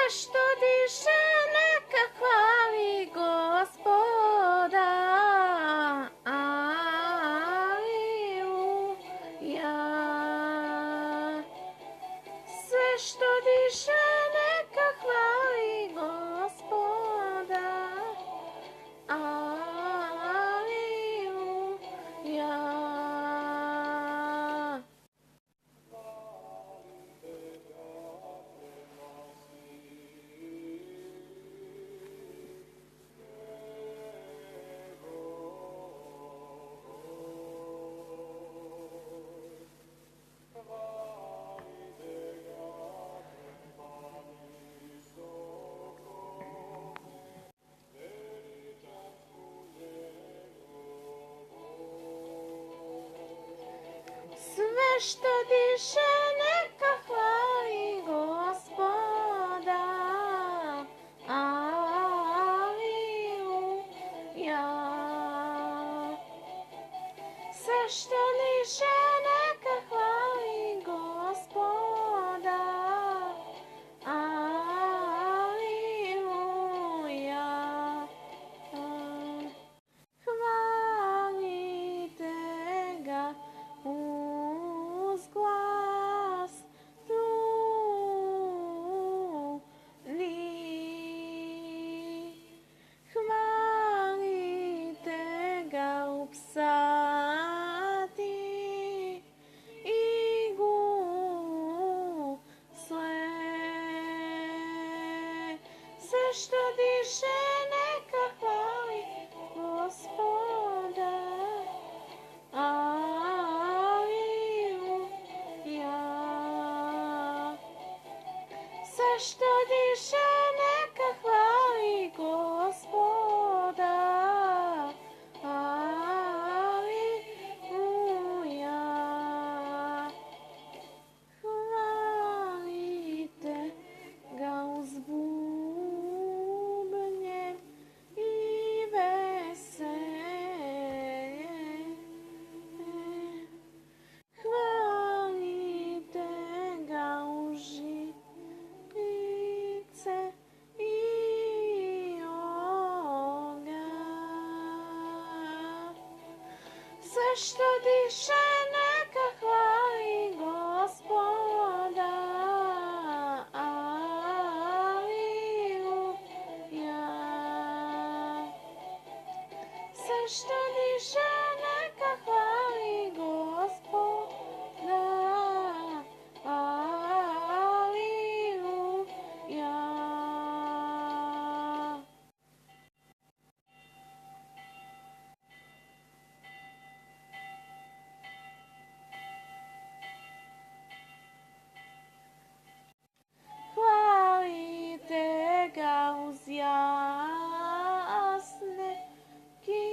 što diše neka hvali Gospoda. Aleluja. Sve što diše neka hvali Gospoda. Aleluja. Sve što diše neka hvali Gospoda. Aleluja. Sve što diše neka hvali Gospoda. Aleluja. Hvalite ga uz glas truni. Hvalite ga u psalmi i gusle. Sve što diše neka hvali Gospoda. Aleluja. Sve što diše neka hvali Gospoda. Aleluja. Hvalite ga uz bubnje i veselje. Hvalite ga u žitnice i ognja. Sve što diše neka hvali Gospoda. Aleluja. Sve što diše neka hvali Gospoda. Aleluja. Hvalite ga uz jasne kimale.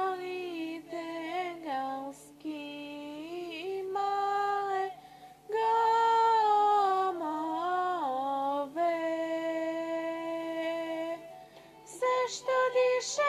Hvalite ga uz kimale gomove. Sve što diše